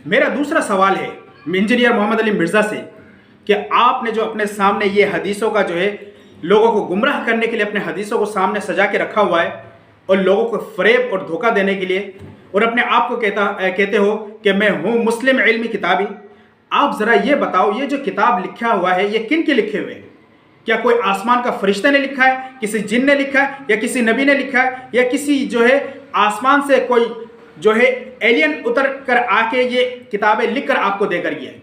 میرا دوسرا سوال ہے انجینئر محمد علی مرزا سے کہ آپ نے جو اپنے سامنے یہ حدیثوں کا جو ہے لوگوں کو گمراہ کرنے کے لیے اپنے حدیثوں کو سامنے سجا کے رکھا ہوا ہے اور لوگوں کو فریب اور دھوکہ دینے کے لیے، اور اپنے آپ کو کہتے ہو کہ میں ہوں مسلم علمی کتابی، آپ ذرا یہ بتاؤ یہ جو کتاب لکھا ہوا ہے یہ کن کے لکھے ہوئے ہیں؟ کیا کوئی آسمان کا فرشتہ نے لکھا ہے، کسی جن نے لکھا ہے، یا کسی نبی نے لکھا ہے، یا کسی جو ہے آسمان سے کوئی جو ہے ایلین اتر کر آ کے یہ کتابیں لکھ کر آپ کو دے کر گیا ہے؟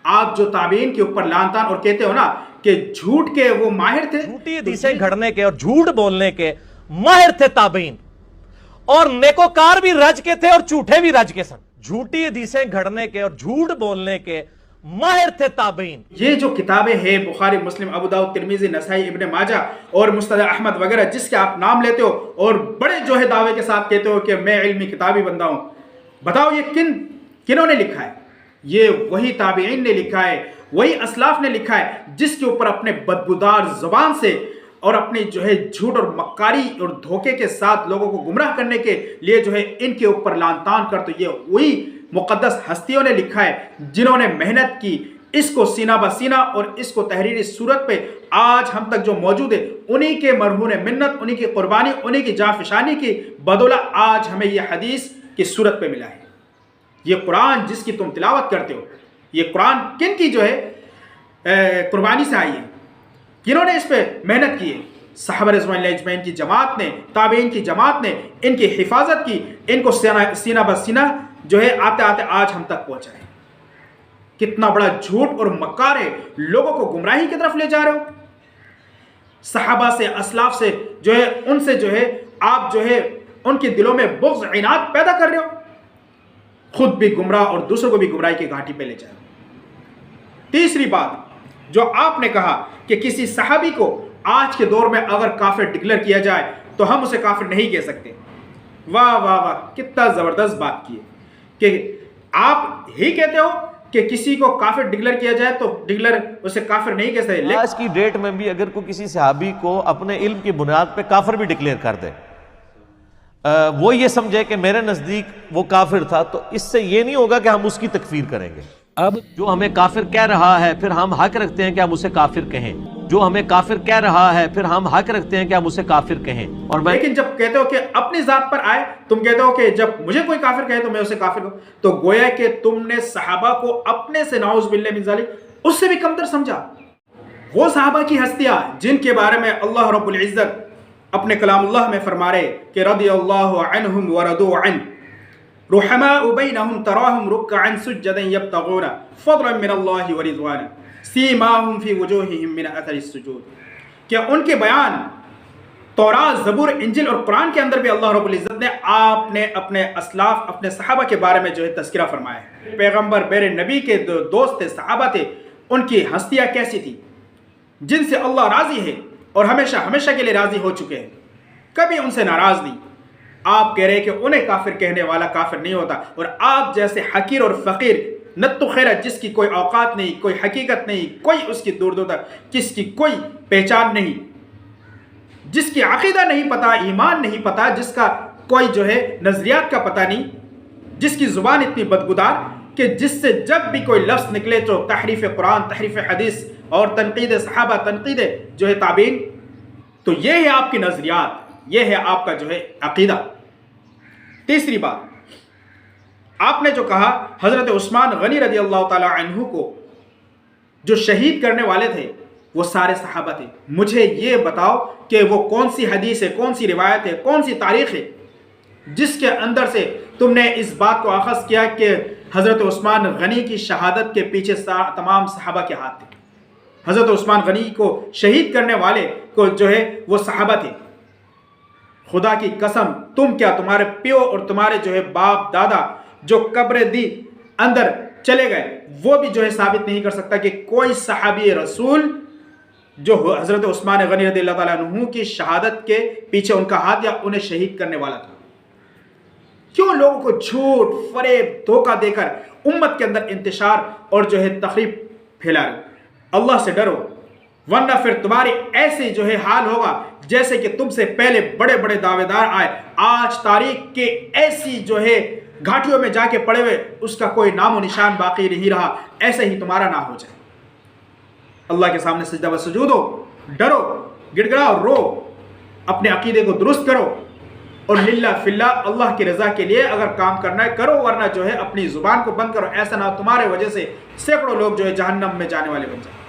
آپ جو تابعین کے اوپر لعن طعن اور کہتے ہو نا کہ جھوٹ کے وہ ماہر تھے، جھوٹی حدیثیں گھڑنے کے اور جھوٹ بولنے کے ماہر تھے تابعین، اور نیکوکار بھی رج کے تھے اور جھوٹے بھی رج کے سن۔ جھوٹی حدیثیں گھڑنے کے اور جھوٹ بولنے کے ماہر تھے تابعین۔ یہ جو کتابیں ہیں بخاری، مسلم، ابو داؤد، ترمذی، نسائی، ابن ماجہ اور مستدرک احمد وغیرہ، جس کے آپ نام لیتے ہو اور بڑے جو ہے دعوے کے ساتھ کہتے ہو کہ میں علمی کتابی بندہ ہوں، بتاؤ یہ کنہوں نے لکھا ہے؟ یہ وہی تابعین نے لکھا ہے، وہی اسلاف نے لکھا ہے، جس کے اوپر اپنے بدبودار زبان سے اور اپنی جو ہے جھوٹ اور مکاری اور دھوکے کے ساتھ لوگوں کو گمراہ کرنے کے لیے جو ہے ان کے اوپر لعن طعن کر، تو یہ وہی مقدس ہستیوں نے لکھا ہے جنہوں نے محنت کی اس کو سینہ بہ سینہ، اور اس کو تحریری صورت پہ آج ہم تک جو موجود ہے انہی کے مرہون منت، انہی کی قربانی، انہی کی جانفشانی کی بدولت آج ہمیں یہ حدیث کی صورت پہ ملا ہے۔ یہ قرآن جس کی تم تلاوت کرتے ہو، یہ قرآن کن کی جو ہے قربانی سے آئی ہے؟ کنہوں نے اس پہ محنت کی ہے؟ صحابہ رضوان اللہ اجمعین کی جماعت نے، تابعین کی جماعت نے ان کی حفاظت کی، ان کو سینہ بہ سینہ جو ہے آتے آتے آج ہم تک پہنچا ہے۔ کتنا بڑا جھوٹ اور مکار ہے، لوگوں کو گمراہی کی طرف لے جا رہے ہو۔ صحابہ سے، اسلاف سے جو ہے ان سے جو ہے آپ جو ہے ان کے دلوں میں بغض، عناد پیدا کر رہے ہو، خود بھی گمراہ اور دوسروں کو بھی گمراہی کی گھاٹی پہ لے جا رہے ہو۔ تیسری بات جو آپ نے کہا کہ کسی صحابی کو آج کے دور میں اگر کافر ڈکلیئر کیا جائے تو ہم اسے کافر نہیں کہہ سکتے۔ واہ واہ واہ، کتنا زبردست بات کی ہے کہ آپ ہی کہتے ہو کہ کسی کو کافر ڈکلیئر کیا جائے تو ڈکلیئر اسے کافر نہیں کہہ سکتے۔ آج کی ڈیٹ میں بھی اگر کوئی کسی صحابی کو اپنے علم کی بنیاد پہ کافر بھی ڈکلیئر کر دے، وہ یہ سمجھے کہ میرے نزدیک وہ کافر تھا، تو اس سے یہ نہیں ہوگا کہ ہم اس کی تکفیر کریں گے۔ اب جو ہمیں کافر کہہ رہا ہے پھر ہم حق رکھتے ہیں کہ ہم اسے کافر کہیں، جو ہمیں کافر کہہ رہا ہے پھر ہم حق رکھتے ہیں کہ ہم اسے کافر کہیں۔ اور لیکن جب کہتے ہو کہ اپنی ذات پر آئے، تم کہتے ہو کہ جب مجھے کوئی کافر کہے تو میں اسے کافر کہوں، تو گویا کہ تم نے صحابہ کو اپنے سے نعوذ باللہ من ذالک اس سے بھی کمتر سمجھا۔ وہ صحابہ کی ہستیاں جن کے بارے میں اللہ رب العزت اپنے کلام اللہ میں فرما رہے کہ رضی اللہ عنہم ورضوا عنہ رحماء بینہم تراہم رکعا سجدا یبتغون فضلا من اللہ ورضوانا سیماہم فی وجوہہم من اثر السجود، کہ ان کے بیان تورات، زبور، انجیل اور قرآن کے اندر بھی اللہ رب العزت نے آپ نے اپنے اسلاف، اپنے صحابہ کے بارے میں جو ہے تذکرہ فرمایا ہے۔ پیغمبر میرے نبی کے دوست تھے، صحابہ تھے، ان کی ہستیاں کیسی تھی جن سے اللہ راضی ہے اور ہمیشہ ہمیشہ کے لیے راضی ہو چکے ہیں، کبھی ان سے ناراض نہیں۔ آپ کہہ رہے کہ انہیں کافر کہنے والا کافر نہیں ہوتا، اور آپ جیسے حقیر اور فقیر نت و خیرت جس کی کوئی اوقات نہیں، کوئی حقیقت نہیں، کوئی اس کی دور دور تک کس کی کوئی پہچان نہیں، جس کی عقیدہ نہیں پتا، ایمان نہیں پتا، جس کا کوئی جو ہے نظریات کا پتہ نہیں، جس کی زبان اتنی بدبودار کہ جس سے جب بھی کوئی لفظ نکلے تو تحریف قرآن، تحریف حدیث اور تنقید صحابہ، تنقید جو ہے تابعین، تو یہ ہے آپ کی نظریات، یہ ہے آپ کا جو ہے عقیدہ۔ تیسری بات آپ نے جو کہا حضرت عثمان غنی رضی اللہ تعالی عنہ کو جو شہید کرنے والے تھے وہ سارے صحابہ تھے، مجھے یہ بتاؤ کہ وہ کون سی حدیث ہے، کون سی روایت ہے، کون سی تاریخ ہے جس کے اندر سے تم نے اس بات کو اخذ کیا کہ حضرت عثمان غنی کی شہادت کے پیچھے تمام صحابہ کے ہاتھ تھے، حضرت عثمان غنی کو شہید کرنے والے کو جو ہے وہ صحابہ تھے۔ خدا کی قسم، تم کیا تمہارے پیو اور تمہارے جو ہے باپ دادا جو قبر دی اندر چلے گئے وہ بھی جو ہے ثابت نہیں کر سکتا کہ کوئی صحابی رسول جو حضرت عثمان غنی رضی اللہ تعالیٰ عنہ کی شہادت کے پیچھے ان کا ہاتھ یا انہیں شہید کرنے والا تھا۔ کیوں لوگوں کو جھوٹ، فریب، دھوکہ دے کر امت کے اندر انتشار اور جو ہے تخریب پھیلا رہے؟ اللہ سے ڈرو، ورنہ پھر تمہاری ایسی جو ہے حال ہوگا جیسے کہ تم سے پہلے بڑے بڑے دعویدار آئے، آج تاریخ کے ایسی جو ہے گھاٹیوں میں جا کے پڑے ہوئے، اس کا کوئی نام و نشان باقی نہیں رہا، ایسے ہی تمہارا نہ ہو جائے۔ اللہ کے سامنے سجدہ و سجود ہو، ڈرو، گڑ گڑاؤ، رو، اپنے عقیدے کو درست کرو، اور للہ فی اللہ اللہ کی رضا کے لیے اگر کام کرنا ہے کرو، ورنہ جو ہے اپنی زبان کو بند کرو، ایسا نہ تمہارے وجہ سے سینکڑوں لوگ جو ہے جہنم میں جانے والے بن جائیں۔